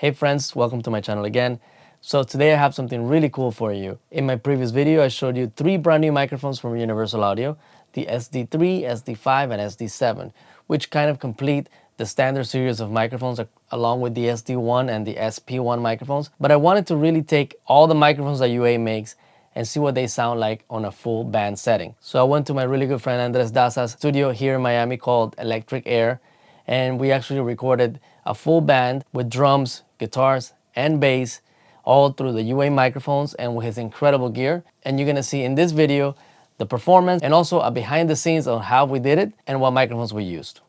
Hey friends, welcome to my channel again. So today I have something really cool for you. In my previous video I showed you 3 brand new microphones from Universal Audio, the SD3, SD5 and SD7, which kind of complete the standard series of microphones along with the SD1 and the SP1 microphones. But I wanted to really take all the microphones that UA makes and see what they sound like on a full band setting. So I went to my really good friend Andres Daza's studio here in Miami called Electric Air, and we actually recorded a full band with drums, guitars, and bass all through the UA microphones and with his incredible gear. And you're gonna see in this video the performance and also a behind the scenes on how we did it and what microphones we used.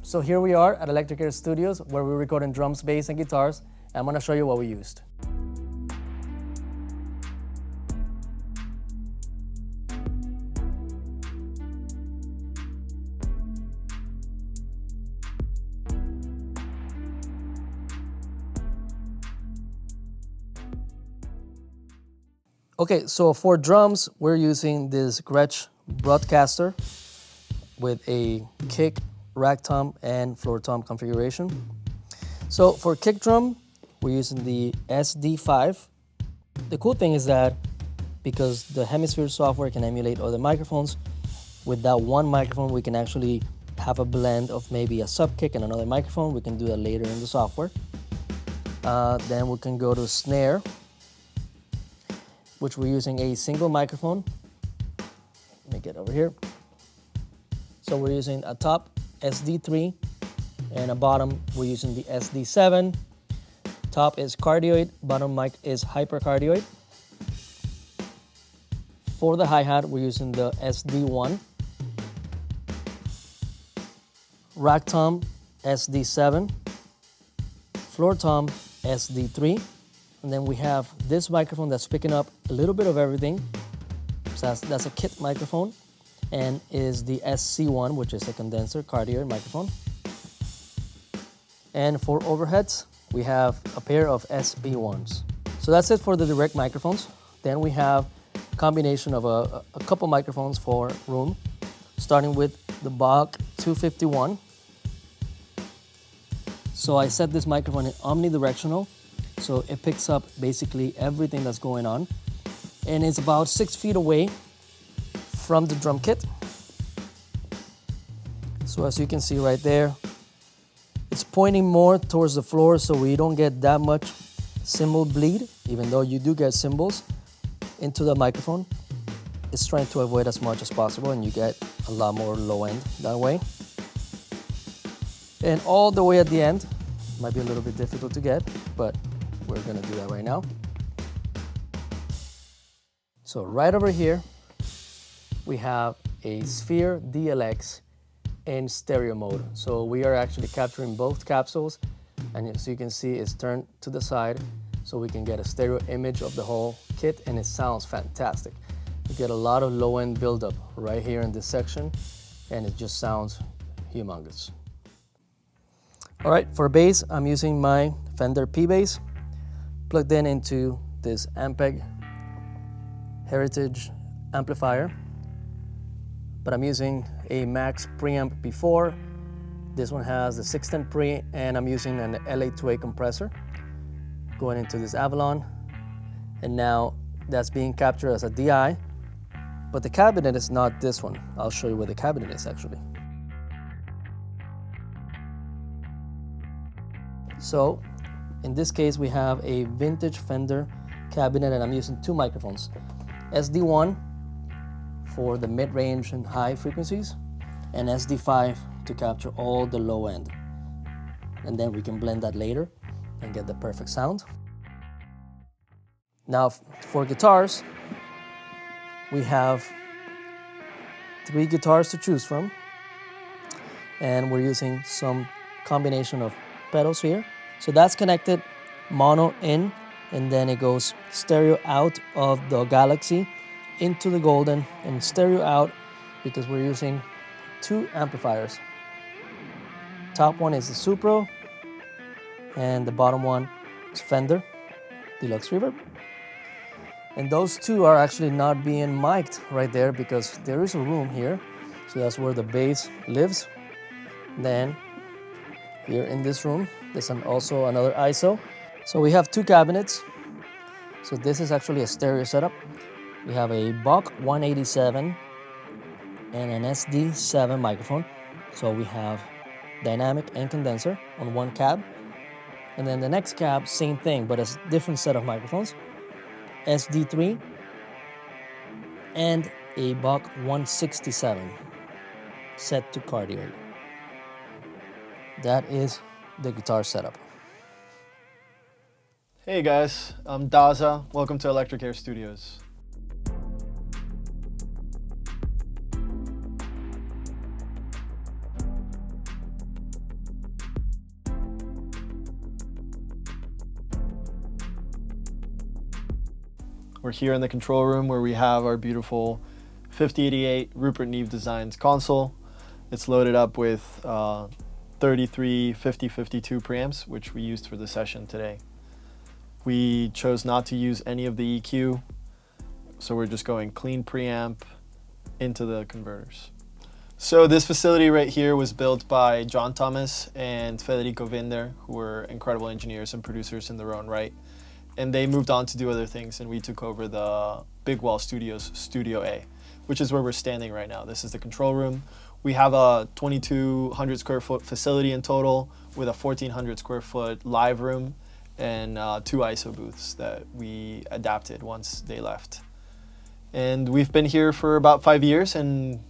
So here we are at Electric Air Studios where we're recording drums, bass, and guitars. And I'm gonna show you what we used. Okay, so for drums, we're using this Gretsch broadcaster with a kick, rack tom, and floor tom configuration. So for kick drum, we're using the SD5. The cool thing is that because the Hemisphere software can emulate other microphones, with that one microphone we can actually have a blend of maybe a sub kick and another microphone. We can do that later in the software. Then we can go to snare, which we're using a single microphone. Let me get over here. So we're using a top SD3 and a bottom we're using the SD7. Top is cardioid, bottom mic is hypercardioid. For the hi-hat we're using the SD1. Rack tom SD7. Floor tom SD3. And then we have this microphone that's picking up a little bit of everything. So that's a kit microphone. And is the SC1, which is a condenser cardioid microphone. And for overheads, we have a pair of SB1s. So that's it for the direct microphones. Then we have a combination of a couple microphones for room, starting with the Bach 251. So I set this microphone in omnidirectional, so it picks up basically everything that's going on. And it's about 6 feet away from the drum kit. So as you can see right there, it's pointing more towards the floor so we don't get that much cymbal bleed, even though you do get cymbals into the microphone. It's trying to avoid as much as possible and you get a lot more low end that way. And all the way at the end, Might be a little bit difficult to get, but we're gonna do that right now. So right over here, we have a Sphere DLX in stereo mode. So we are actually capturing both capsules, and as you can see, it's turned to the side so we can get a stereo image of the whole kit, and it sounds fantastic. You get a lot of low-end buildup right here in this section, and it just sounds humongous. All right, for bass, I'm using my Fender P-Bass plugged in into this Ampeg Heritage amplifier, but I'm using a Max preamp before. This one has the 610 pre, and I'm using an LA2A compressor going into this Avalon, and now that's being captured as a DI, but the cabinet is not this one. I'll show you where the cabinet is actually. So in this case, we have a vintage Fender cabinet, and I'm using two microphones. SD1 for the mid-range and high frequencies, and SD5 to capture all the low end. And then we can blend that later and get the perfect sound. Now for guitars, we have 3 guitars to choose from, and we're using some combination of pedals here. So that's connected mono in, and then it goes stereo out of the Galaxy into the Golden, and stereo out because we're using 2 amplifiers. Top one is the Supro, and the bottom one is Fender Deluxe Reverb. And those 2 are actually not being mic'd right there because there is a room here. So that's where the bass lives. Then here in this room, there's also another ISO. So we have 2 cabinets. So this is actually a stereo setup. We have a Bach 187 and an SD7 microphone. So we have dynamic and condenser on one cab. And then the next cab, same thing, but a different set of microphones. SD3 and a Bach 167 set to cardioid. That is the guitar setup. Hey guys, I'm Daza. Welcome to Electric Air Studios. We're here in the control room where we have our beautiful 5088 Rupert Neve Designs console. It's loaded up with 33 5052 preamps, which we used for the session today. We chose not to use any of the EQ, so we're just going clean preamp into the converters. So this facility right here was built by John Thomas and Federico Winder, who were incredible engineers and producers in their own right. And they moved on to do other things, and we took over the Big Wall Studios Studio A, which is where we're standing right now. This is the control room. We have a 2,200 square foot facility in total with a 1,400 square foot live room and 2 ISO booths that we adapted once they left. And we've been here for about 5 years and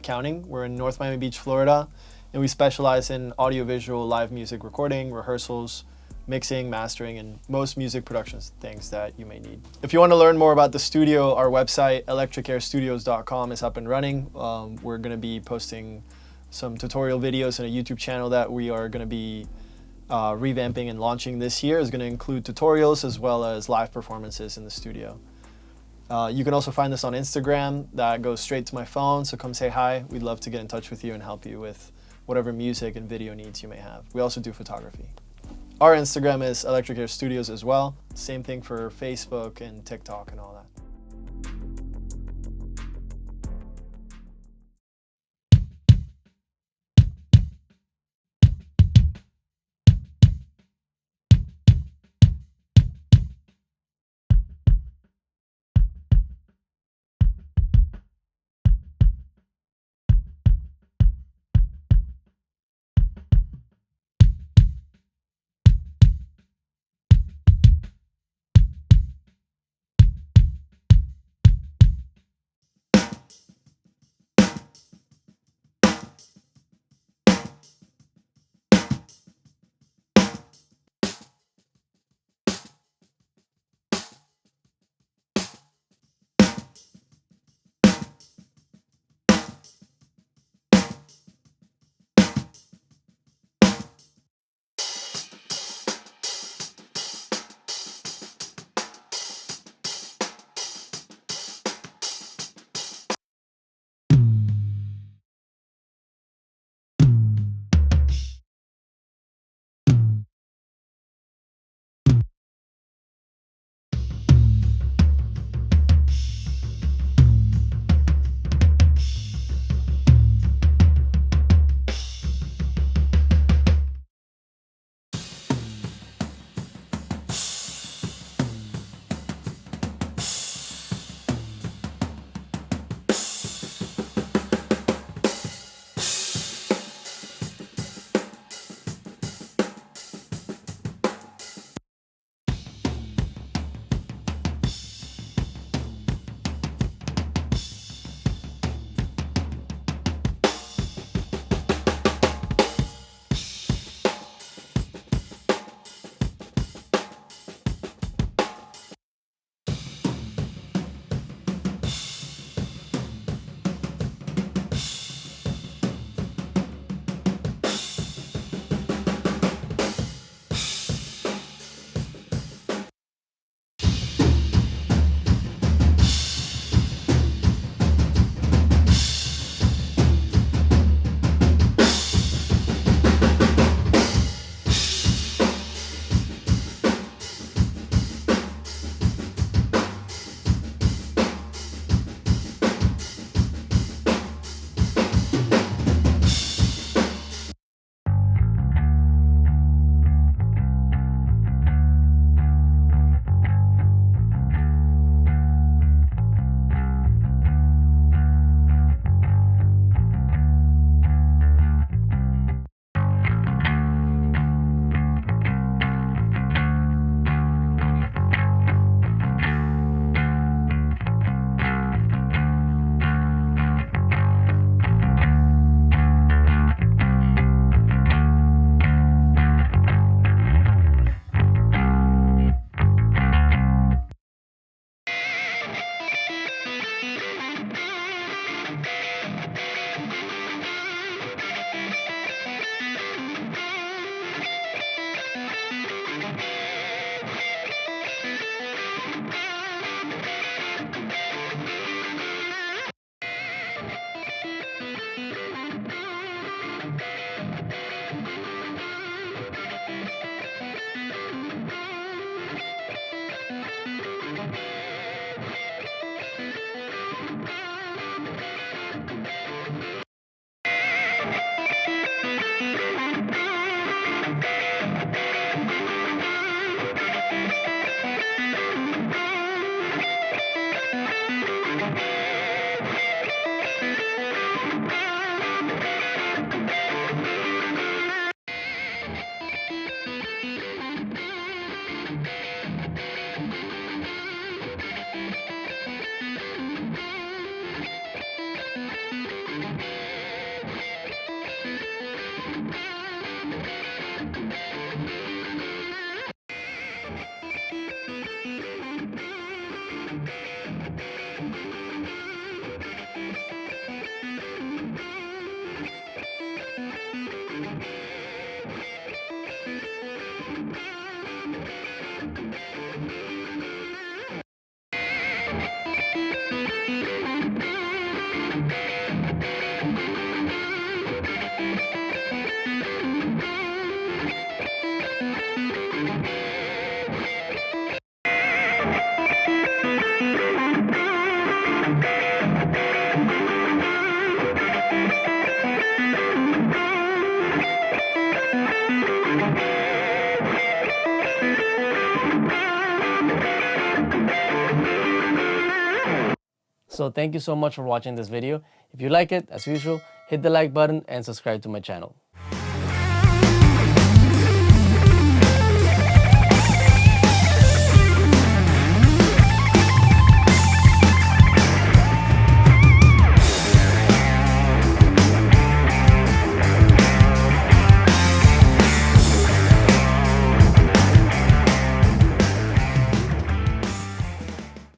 counting. We're in North Miami Beach, Florida, and we specialize in audiovisual live music recording, rehearsals, mixing, mastering, and most music production things that you may need. If you want to learn more about the studio, our website, electricairstudios.com, is up and running. We're going to be posting some tutorial videos and a YouTube channel that we are going to be revamping and launching this year. Is going to include tutorials as well as live performances in the studio. You can also find us on Instagram. That goes straight to my phone, so come say hi. We'd love to get in touch with you and help you with whatever music and video needs you may have. We also do photography. Our Instagram is Electric Air Studios as well. Same thing for Facebook and TikTok and all that. So thank you so much for watching this video. If you like it, as usual, hit the like button and subscribe to my channel.